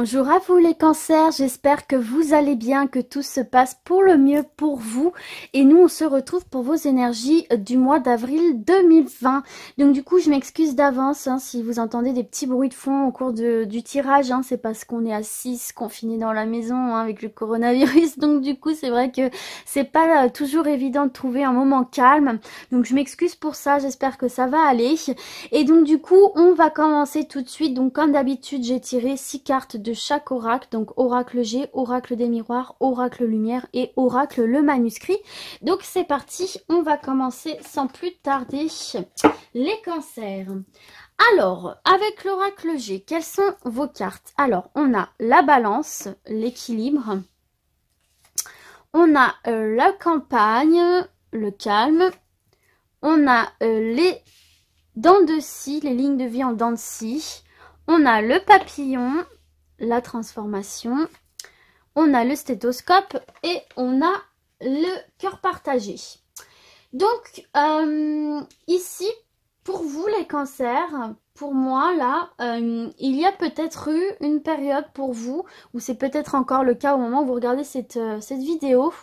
Bonjour à vous les cancers, j'espère que vous allez bien, que tout se passe pour le mieux pour vous. Et nous on se retrouve pour vos énergies du mois d'avril 2020. Donc du coup je m'excuse d'avance si vous entendez des petits bruits de fond au cours du tirage. C'est parce qu'on est à 6 confinés dans la maison avec le coronavirus. Donc du coup c'est vrai que c'est pas toujours évident de trouver un moment calme. Donc je m'excuse pour ça, j'espère que ça va aller. Et donc du coup on va commencer tout de suite. Donc comme d'habitude j'ai tiré 6 cartes de chaque oracle, donc oracle G, oracle des miroirs, oracle lumière et oracle le manuscrit. Donc c'est parti, on va commencer sans plus tarder. Les cancers. Alors, avec l'oracle G, quelles sont vos cartes? Alors, on a la balance, l'équilibre, on a la campagne, le calme, on a les dents de scie, les lignes de vie en dents de scie, on a le papillon, la transformation, on a le stéthoscope et on a le cœur partagé. Donc ici pour vous les cancers, pour moi là il y a peut-être eu une période pour vous, ou c'est peut-être encore le cas au moment où vous regardez cette vidéo,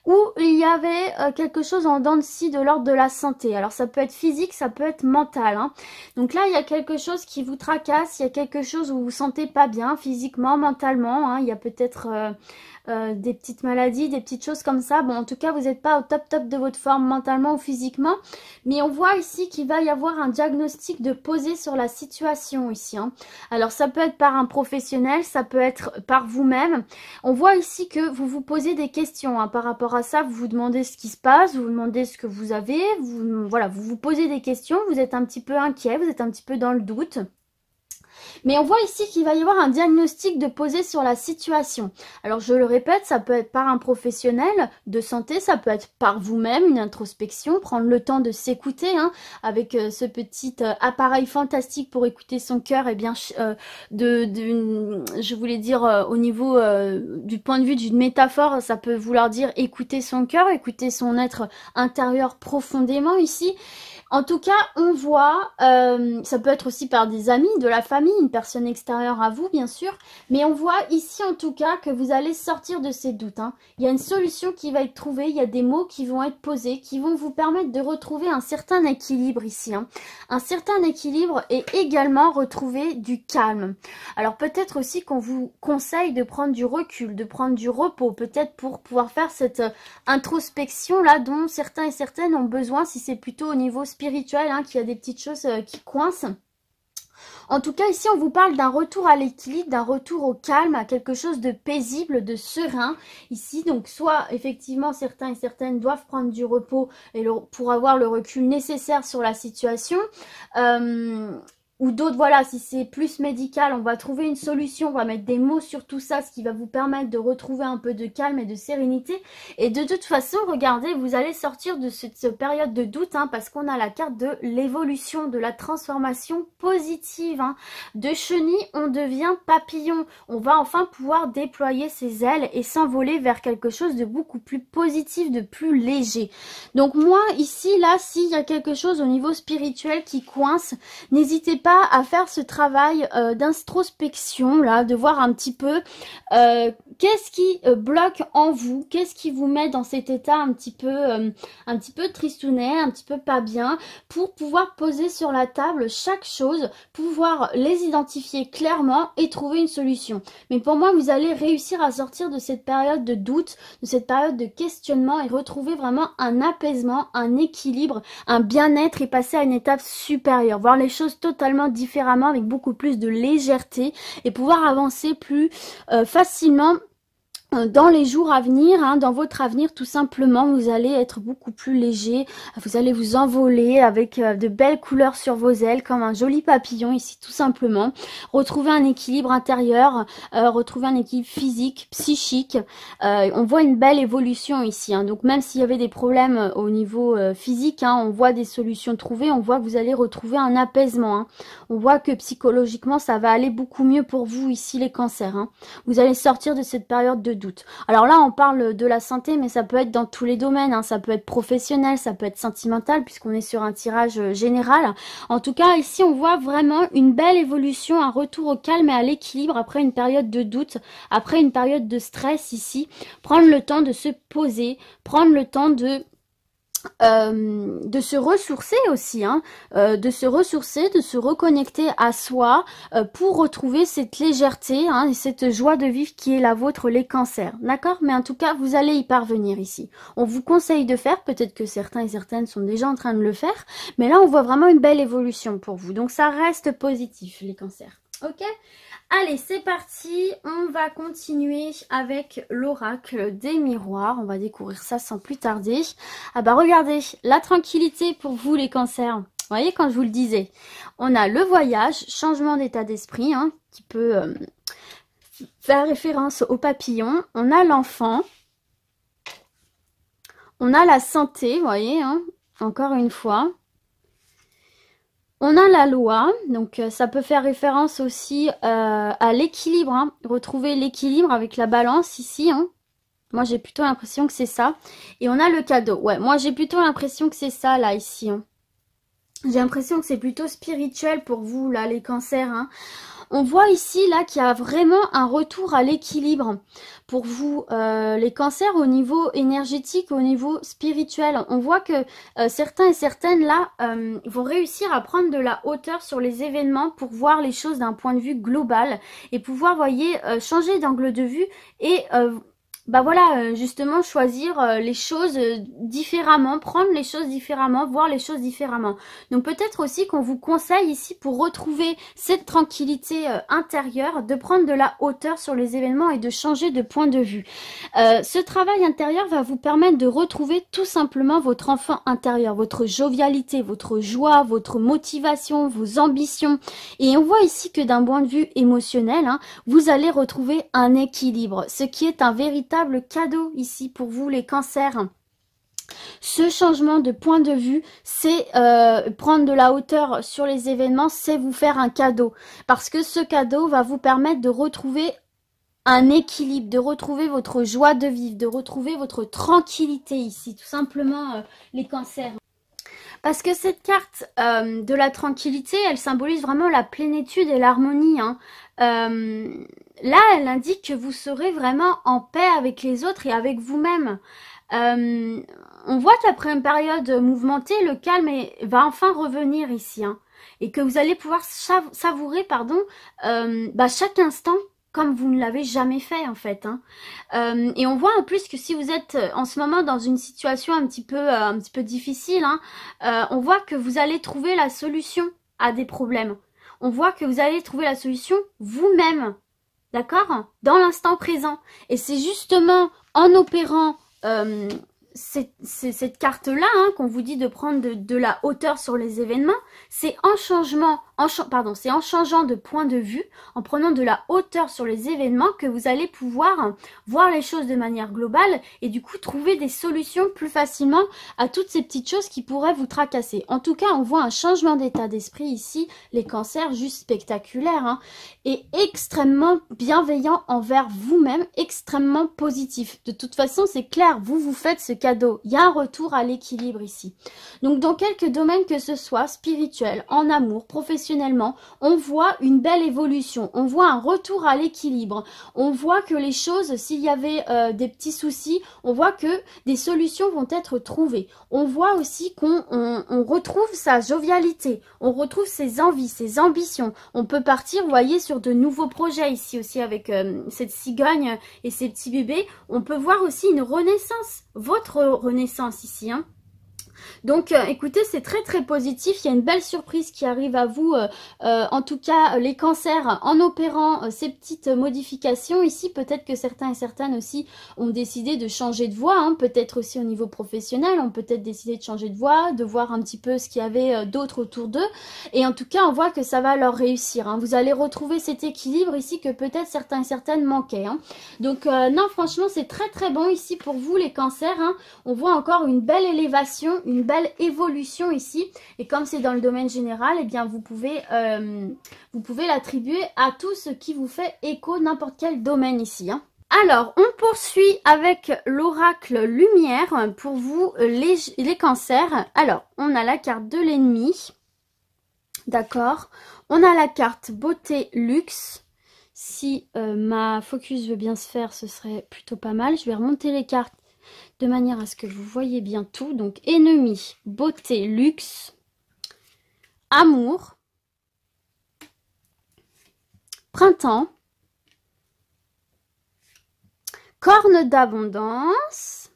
où il y avait quelque chose en dents de scie de l'ordre de la santé. Alors ça peut être physique, ça peut être mental. Donc là il y a quelque chose qui vous tracasse, il y a quelque chose où vous vous sentez pas bien physiquement, mentalement. Il y a peut-être des petites maladies, des petites choses comme ça. Bon, en tout cas, vous n'êtes pas au top de votre forme mentalement ou physiquement. Mais on voit ici qu'il va y avoir un diagnostic de poser sur la situation ici. Alors, ça peut être par un professionnel, ça peut être par vous-même. On voit ici que vous vous posez des questions. Par rapport à ça, vous vous demandez ce qui se passe, vous vous demandez ce que vous avez. Voilà, vous vous posez des questions, vous êtes un petit peu inquiet, vous êtes un petit peu dans le doute. Mais on voit ici qu'il va y avoir un diagnostic de poser sur la situation. Alors je le répète, ça peut être par un professionnel de santé, ça peut être par vous-même, une introspection, prendre le temps de s'écouter avec ce petit appareil fantastique pour écouter son cœur. Et bien, je voulais dire au niveau du point de vue d'une métaphore, ça peut vouloir dire écouter son cœur, écouter son être intérieur profondément ici. En tout cas, on voit, ça peut être aussi par des amis, de la famille, une personne extérieure à vous, bien sûr. Mais on voit ici, en tout cas, que vous allez sortir de ces doutes. Il y a une solution qui va être trouvée, il y a des mots qui vont être posés, qui vont vous permettre de retrouver un certain équilibre ici. Un certain équilibre et également retrouver du calme. Alors peut-être aussi qu'on vous conseille de prendre du recul, de prendre du repos, peut-être pour pouvoir faire cette introspection-là dont certains et certaines ont besoin, si c'est plutôt au niveau spirituel, qu'il y a des petites choses qui coincent. En tout cas, ici, on vous parle d'un retour à l'équilibre, d'un retour au calme, à quelque chose de paisible, de serein. Ici, donc, soit, effectivement, certains et certaines doivent prendre du repos pour avoir le recul nécessaire sur la situation. Ou d'autres, voilà, si c'est plus médical, on va trouver une solution, on va mettre des mots sur tout ça, ce qui va vous permettre de retrouver un peu de calme et de sérénité. Et de toute façon, regardez, vous allez sortir de cette période de doute, parce qu'on a la carte de l'évolution, de la transformation positive. De chenille, on devient papillon. On va enfin pouvoir déployer ses ailes et s'envoler vers quelque chose de beaucoup plus positif, de plus léger. Donc moi, ici, là, s'il y a quelque chose au niveau spirituel qui coince, n'hésitez pas à faire ce travail d'introspection là, de voir un petit peu qu'est-ce qui bloque en vous, qu'est-ce qui vous met dans cet état un petit peu tristounet, un petit peu pas bien, pour pouvoir poser sur la table chaque chose, pouvoir les identifier clairement et trouver une solution. Mais pour moi, vous allez réussir à sortir de cette période de doute, de cette période de questionnement et retrouver vraiment un apaisement, un équilibre, un bien-être et passer à une étape supérieure, voir les choses totalement différemment avec beaucoup plus de légèreté et pouvoir avancer plus facilement dans les jours à venir, dans votre avenir tout simplement. Vous allez être beaucoup plus léger, vous allez vous envoler avec de belles couleurs sur vos ailes comme un joli papillon ici tout simplement. Retrouver un équilibre intérieur, retrouver un équilibre physique, psychique. On voit une belle évolution ici, donc même s'il y avait des problèmes au niveau physique, on voit des solutions trouvées, on voit que vous allez retrouver un apaisement. On voit que psychologiquement ça va aller beaucoup mieux pour vous ici les cancers. Vous allez sortir de cette période de doute. Alors là, on parle de la santé, mais ça peut être dans tous les domaines, hein. Ça peut être professionnel, ça peut être sentimental, puisqu'on est sur un tirage général. En tout cas, ici, on voit vraiment une belle évolution, un retour au calme et à l'équilibre après une période de doute, après une période de stress ici. Prendre le temps de se poser, prendre le temps de se ressourcer aussi, hein, de se ressourcer, de se reconnecter à soi pour retrouver cette légèreté, hein, et cette joie de vivre qui est la vôtre, les cancers, d'accord? Mais en tout cas, vous allez y parvenir ici. On vous conseille de faire, peut-être que certains et certaines sont déjà en train de le faire, mais là, on voit vraiment une belle évolution pour vous. Donc, ça reste positif, les cancers, ok? Allez, c'est parti, on va continuer avec l'oracle des miroirs. On va découvrir ça sans plus tarder. Ah bah regardez, la tranquillité pour vous les cancers. Vous voyez, quand je vous le disais, on a le voyage, changement d'état d'esprit, hein, qui peut faire référence au papillon. On a l'enfant. On a la santé, vous voyez, hein, encore une fois. On a la loi, donc ça peut faire référence aussi à l'équilibre, hein, retrouver l'équilibre avec la balance ici, hein. Moi j'ai plutôt l'impression que c'est ça. Et on a le cadeau, ouais, moi j'ai plutôt l'impression que c'est ça là, ici, hein. J'ai l'impression que c'est plutôt spirituel pour vous là, les cancers, hein. On voit ici là qu'il y a vraiment un retour à l'équilibre pour vous, les cancers, au niveau énergétique, au niveau spirituel. On voit que certains et certaines là vont réussir à prendre de la hauteur sur les événements pour voir les choses d'un point de vue global et pouvoir, voyez, changer d'angle de vue et bah voilà, justement choisir les choses différemment, prendre les choses différemment, voir les choses différemment. Donc peut-être aussi qu'on vous conseille ici, pour retrouver cette tranquillité intérieure, de prendre de la hauteur sur les événements et de changer de point de vue. Ce travail intérieur va vous permettre de retrouver tout simplement votre enfant intérieur, votre jovialité, votre joie, votre motivation, vos ambitions. Et on voit ici que d'un point de vue émotionnel, hein, vous allez retrouver un équilibre, ce qui est un véritable cadeau ici pour vous les cancers. Ce changement de point de vue, c'est prendre de la hauteur sur les événements, c'est vous faire un cadeau. Parce que ce cadeau va vous permettre de retrouver un équilibre, de retrouver votre joie de vivre, de retrouver votre tranquillité ici, tout simplement les cancers. Parce que cette carte de la tranquillité, elle symbolise vraiment la plénitude et l'harmonie, hein. Là, elle indique que vous serez vraiment en paix avec les autres et avec vous-même. On voit qu'après une période mouvementée, le calme va enfin revenir ici, hein, et que vous allez pouvoir savourer, pardon, chaque instant comme vous ne l'avez jamais fait en fait, hein. Et on voit en plus que si vous êtes en ce moment dans une situation un petit peu difficile, hein, on voit que vous allez trouver la solution à des problèmes. On voit que vous allez trouver la solution vous-même, d'accord, dans l'instant présent. Et c'est justement en opérant cette carte-là, hein, qu'on vous dit de prendre de la hauteur sur les événements, c'est en changeant de point de vue, en prenant de la hauteur sur les événements, que vous allez pouvoir voir les choses de manière globale et du coup trouver des solutions plus facilement à toutes ces petites choses qui pourraient vous tracasser. En tout cas, on voit un changement d'état d'esprit ici, les cancers, juste spectaculaire, hein, et extrêmement bienveillant envers vous-même, extrêmement positif. De toute façon, c'est clair, vous faites ce cadeau. Il y a un retour à l'équilibre ici. Donc, dans quelques domaines que ce soit, spirituel, en amour, professionnellement, on voit une belle évolution. On voit un retour à l'équilibre. On voit que les choses, s'il y avait des petits soucis, on voit que des solutions vont être trouvées. On voit aussi qu'on retrouve sa jovialité. On retrouve ses envies, ses ambitions. On peut partir, vous voyez, sur de nouveaux projets ici aussi avec cette cigogne et ces petits bébés. On peut voir aussi une renaissance, votre renaissance ici, hein. Donc écoutez, c'est très très positif, il y a une belle surprise qui arrive à vous, en tout cas les cancers, en opérant ces petites modifications ici. Peut-être que certains et certaines aussi ont décidé de changer de voie, hein, peut-être aussi au niveau professionnel, ont peut-être décidé de changer de voie, de voir un petit peu ce qu'il y avait d'autres autour d'eux, et en tout cas on voit que ça va leur réussir, hein. Vous allez retrouver cet équilibre ici que peut-être certains et certaines manquaient, hein. Donc non, franchement c'est très très bon ici pour vous les cancers, hein. On voit encore une belle élévation, une belle évolution ici, et comme c'est dans le domaine général, eh bien vous pouvez l'attribuer à tout ce qui vous fait écho, n'importe quel domaine ici, hein. Alors, on poursuit avec l'oracle lumière pour vous, les cancers. Alors, on a la carte de l'ennemi. D'accord. On a la carte beauté luxe. Si ma focus veut bien se faire, ce serait plutôt pas mal. Je vais remonter les cartes de manière à ce que vous voyez bien tout. Donc, ennemi, beauté, luxe, amour, printemps, corne d'abondance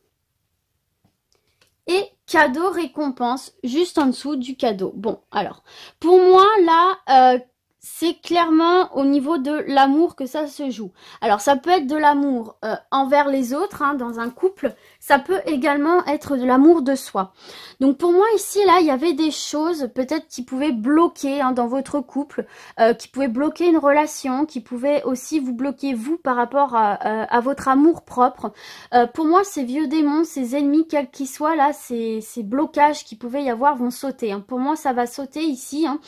et cadeau récompense juste en dessous du cadeau. Bon, alors, pour moi, là, c'est clairement au niveau de l'amour que ça se joue. Alors, ça peut être de l'amour envers les autres, hein, dans un couple. Ça peut également être de l'amour de soi. Donc, pour moi, ici, là, il y avait des choses peut-être qui pouvaient bloquer dans votre couple, qui pouvaient bloquer une relation, qui pouvaient aussi vous bloquer, vous, par rapport à votre amour propre. Pour moi, ces vieux démons, ces ennemis, quels qu'ils soient, là, ces blocages qui pouvaient y avoir vont sauter. Hein. Pour moi, ça va sauter ici. Hein.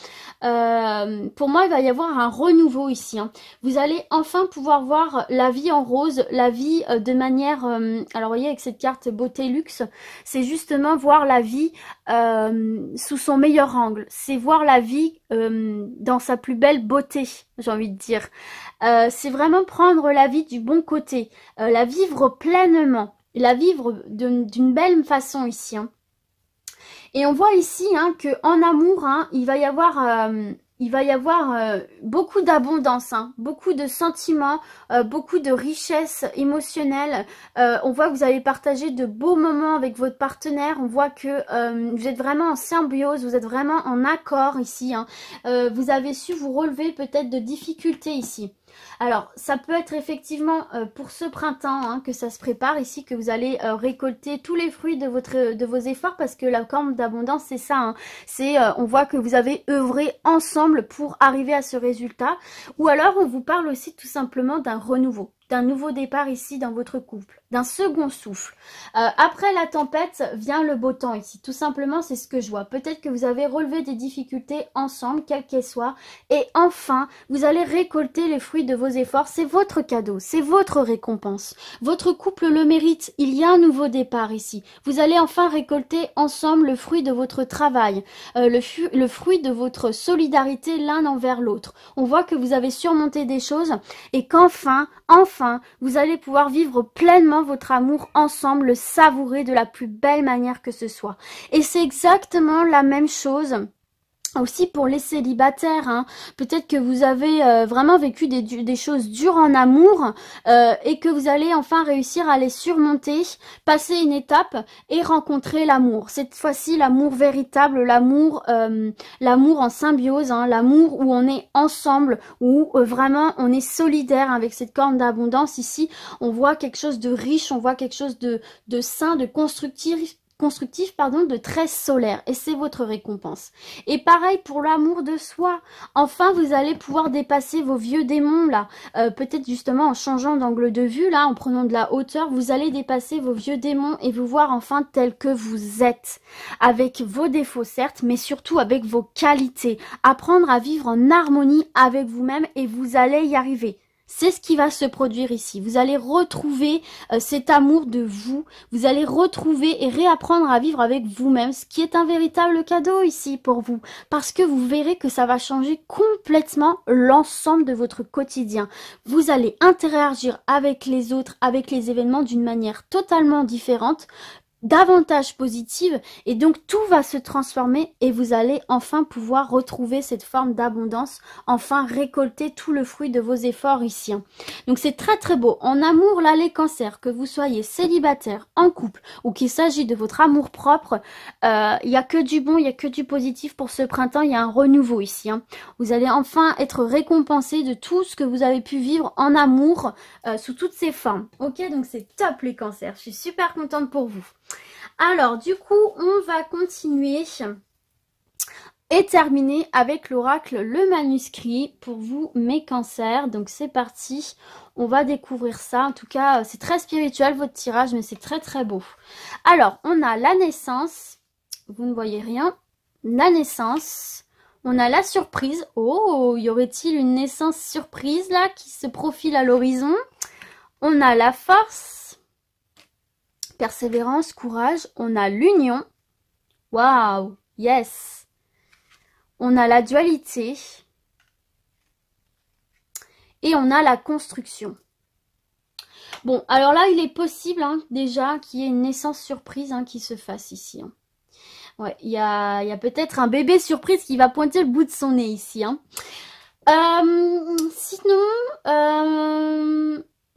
Pour moi, il va y avoir un renouveau ici. Hein. Vous allez enfin pouvoir voir la vie en rose, la vie de manière... alors, vous voyez, avec cette carte beauté luxe, c'est justement voir la vie sous son meilleur angle. C'est voir la vie dans sa plus belle beauté, j'ai envie de dire. C'est vraiment prendre la vie du bon côté, la vivre pleinement, la vivre d'une belle façon ici. Hein. Et on voit ici hein, que en amour, hein, il va y avoir beaucoup d'abondance, hein, beaucoup de sentiments, beaucoup de richesse émotionnelle. On voit que vous avez partagé de beaux moments avec votre partenaire. On voit que vous êtes vraiment en symbiose, vous êtes vraiment en accord ici. Hein. Vous avez su vous relever peut-être de difficultés ici. Alors, ça peut être effectivement pour ce printemps hein, que ça se prépare ici, que vous allez récolter tous les fruits de vos efforts parce que la corne d'abondance, c'est ça. Hein, c'est, on voit que vous avez œuvré ensemble pour arriver à ce résultat. Ou alors, on vous parle aussi tout simplement d'un renouveau, d'un nouveau départ ici dans votre couple, d'un second souffle. Après la tempête vient le beau temps ici. Tout simplement, c'est ce que je vois. Peut-être que vous avez relevé des difficultés ensemble, quelles qu'elles soient. Et enfin, vous allez récolter les fruits de vos efforts. C'est votre cadeau, c'est votre récompense. Votre couple le mérite. Il y a un nouveau départ ici. Vous allez enfin récolter ensemble le fruit de votre travail, le fruit de votre solidarité l'un envers l'autre. On voit que vous avez surmonté des choses et qu'enfin, vous allez pouvoir vivre pleinement votre amour ensemble, le savourer de la plus belle manière que ce soit. Et c'est exactement la même chose aussi pour les célibataires, hein. Peut-être que vous avez vraiment vécu des choses dures en amour et que vous allez enfin réussir à les surmonter, passer une étape et rencontrer l'amour. Cette fois-ci, l'amour véritable, l'amour en symbiose, hein, l'amour où on est ensemble, où vraiment on est solidaire avec cette corne d'abondance. Ici, on voit quelque chose de riche, on voit quelque chose de sain, de constructif, de très solaire, et c'est votre récompense. Et pareil pour l'amour de soi. Enfin, vous allez pouvoir dépasser vos vieux démons là. Peut-être justement en changeant d'angle de vue là, en prenant de la hauteur, vous allez dépasser vos vieux démons et vous voir enfin tel que vous êtes, avec vos défauts certes, mais surtout avec vos qualités. Apprendre à vivre en harmonie avec vous-même et vous allez y arriver. C'est ce qui va se produire ici. Vous allez retrouver cet amour de vous. Vous allez retrouver et réapprendre à vivre avec vous-même, ce qui est un véritable cadeau ici pour vous. Parce que vous verrez que ça va changer complètement l'ensemble de votre quotidien. Vous allez interagir avec les autres, avec les événements d'une manière totalement différente, davantage positive, et donc tout va se transformer et vous allez enfin pouvoir retrouver cette forme d'abondance, enfin récolter tout le fruit de vos efforts ici. Donc c'est très très beau. En amour là, les cancers, que vous soyez célibataire, en couple ou qu'il s'agit de votre amour propre, il n'y a que du bon, il n'y a que du positif pour ce printemps. Il y a un renouveau ici. Vous allez enfin être récompensé de tout ce que vous avez pu vivre en amour sous toutes ses formes. Ok, donc c'est top les cancers. Je suis super contente pour vous. Alors, du coup, on va continuer et terminer avec l'oracle, le manuscrit pour vous, mes cancers. Donc, c'est parti. On va découvrir ça. En tout cas, c'est très spirituel, votre tirage, mais c'est très, très beau. Alors, on a la naissance. Vous ne voyez rien. La naissance. On a la surprise. Oh, y aurait-il une naissance surprise, là, qui se profile à l'horizon ? On a la force, persévérance, courage. On a l'union. Waouh, yes. On a la dualité. Et on a la construction. Bon, alors là, il est possible déjà qu'il y ait une naissance surprise qui se fasse ici. Ouais, il y a peut-être un bébé surprise qui va pointer le bout de son nez ici. Sinon,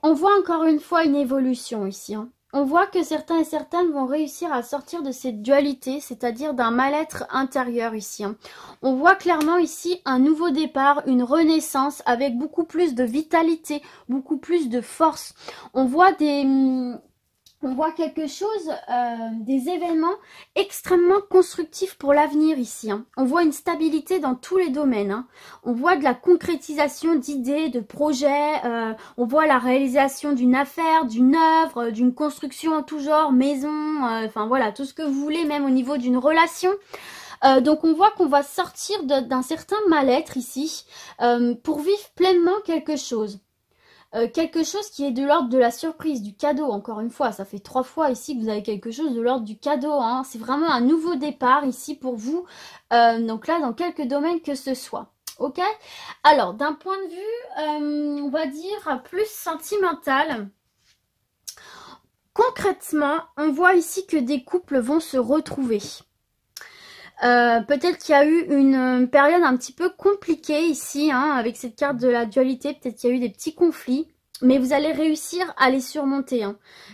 on voit encore une fois une évolution ici. On voit que certains et certaines vont réussir à sortir de cette dualité, c'est-à-dire d'un mal-être intérieur ici. On voit clairement ici un nouveau départ, une renaissance avec beaucoup plus de vitalité, beaucoup plus de force. On voit quelque chose, des événements extrêmement constructifs pour l'avenir ici. On voit une stabilité dans tous les domaines. On voit de la concrétisation d'idées, de projets. On voit la réalisation d'une affaire, d'une œuvre, d'une construction en tout genre, maison, enfin voilà, tout ce que vous voulez, même au niveau d'une relation. Donc on voit qu'on va sortir d'un certain mal-être ici pour vivre pleinement quelque chose. Quelque chose qui est de l'ordre de la surprise, du cadeau, encore une fois, ça fait 3 fois ici que vous avez quelque chose de l'ordre du cadeau, c'est vraiment un nouveau départ ici pour vous, donc là dans quelques domaines que ce soit, ok. Alors d'un point de vue, on va dire plus sentimental, concrètement, on voit ici que des couples vont se retrouver. Peut-être qu'il y a eu une période un petit peu compliquée ici, avec cette carte de la dualité. Peut-être qu'il y a eu des petits conflits, mais vous allez réussir à les surmonter.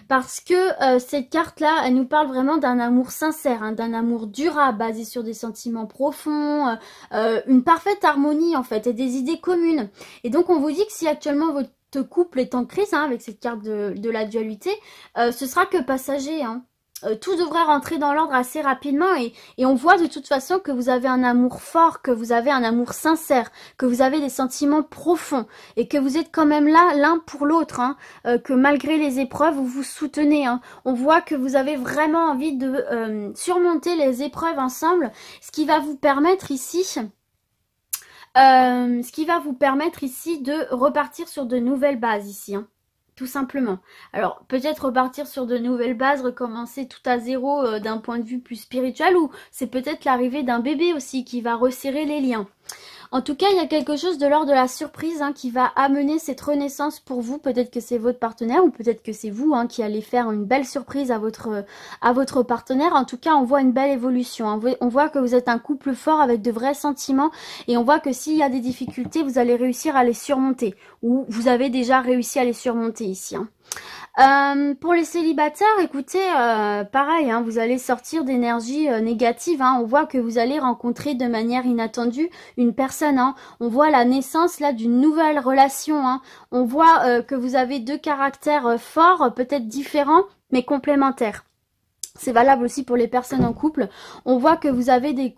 Parce que cette carte-là, elle nous parle vraiment d'un amour sincère, d'un amour durable, basé sur des sentiments profonds, une parfaite harmonie en fait, et des idées communes. Et donc on vous dit que si actuellement votre couple est en crise, avec cette carte de la dualité, ce sera que passager, tout devrait rentrer dans l'ordre assez rapidement et on voit de toute façon que vous avez un amour fort, que vous avez un amour sincère, que vous avez des sentiments profonds et que vous êtes quand même là l'un pour l'autre, que malgré les épreuves vous vous soutenez. On voit que vous avez vraiment envie de surmonter les épreuves ensemble, ce qui va vous permettre ici de repartir sur de nouvelles bases ici. Tout simplement. Alors, peut-être repartir sur de nouvelles bases, recommencer tout à zéro d'un point de vue plus spirituel, ou c'est peut-être l'arrivée d'un bébé aussi qui va resserrer les liens. En tout cas, il y a quelque chose de l'ordre de la surprise qui va amener cette renaissance pour vous. Peut-être que c'est votre partenaire ou peut-être que c'est vous qui allez faire une belle surprise à votre partenaire. En tout cas, on voit une belle évolution. On voit que vous êtes un couple fort avec de vrais sentiments et on voit que s'il y a des difficultés, vous allez réussir à les surmonter ou vous avez déjà réussi à les surmonter ici. Pour les célibataires, écoutez, pareil, vous allez sortir d'énergie négative. On voit que vous allez rencontrer de manière inattendue une personne. On voit la naissance là d'une nouvelle relation. On voit que vous avez 2 caractères forts, peut-être différents, mais complémentaires. C'est valable aussi pour les personnes en couple. On voit que vous avez des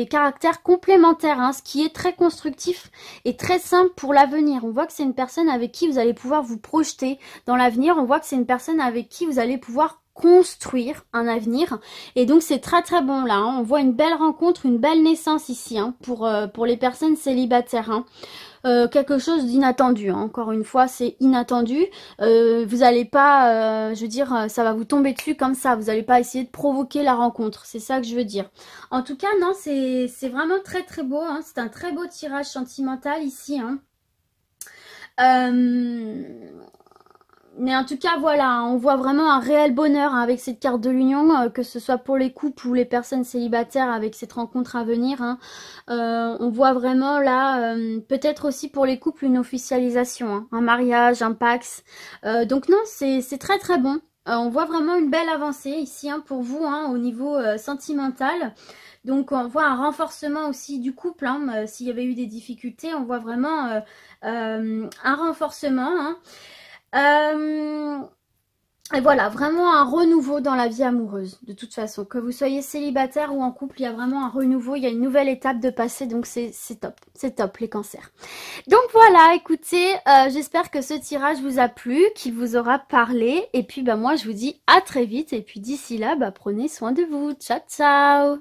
caractères complémentaires, ce qui est très constructif et très simple pour l'avenir. On voit que c'est une personne avec qui vous allez pouvoir vous projeter dans l'avenir. On voit que c'est une personne avec qui vous allez pouvoir construire un avenir. Et donc c'est très très bon là. On voit une belle rencontre, une belle naissance ici pour les personnes célibataires. Quelque chose d'inattendu. Encore une fois, c'est inattendu. Vous n'allez pas, je veux dire, ça va vous tomber dessus comme ça. Vous n'allez pas essayer de provoquer la rencontre. C'est ça que je veux dire. En tout cas, non, c'est vraiment très très beau. C'est un très beau tirage sentimental ici. Mais en tout cas, voilà, on voit vraiment un réel bonheur avec cette carte de l'union, que ce soit pour les couples ou les personnes célibataires avec cette rencontre à venir. On voit vraiment là, peut-être aussi pour les couples, une officialisation, un mariage, un pax. Donc non, c'est très très bon. On voit vraiment une belle avancée ici pour vous au niveau sentimental. Donc on voit un renforcement aussi du couple, s'il y avait eu des difficultés, on voit vraiment un renforcement. Et voilà, vraiment un renouveau dans la vie amoureuse, de toute façon. Que vous soyez célibataire ou en couple, il y a vraiment un renouveau, il y a une nouvelle étape de passer, donc c'est top les cancers. Donc voilà, écoutez, j'espère que ce tirage vous a plu, qu'il vous aura parlé, et puis moi je vous dis à très vite, et puis d'ici là, prenez soin de vous, ciao ciao.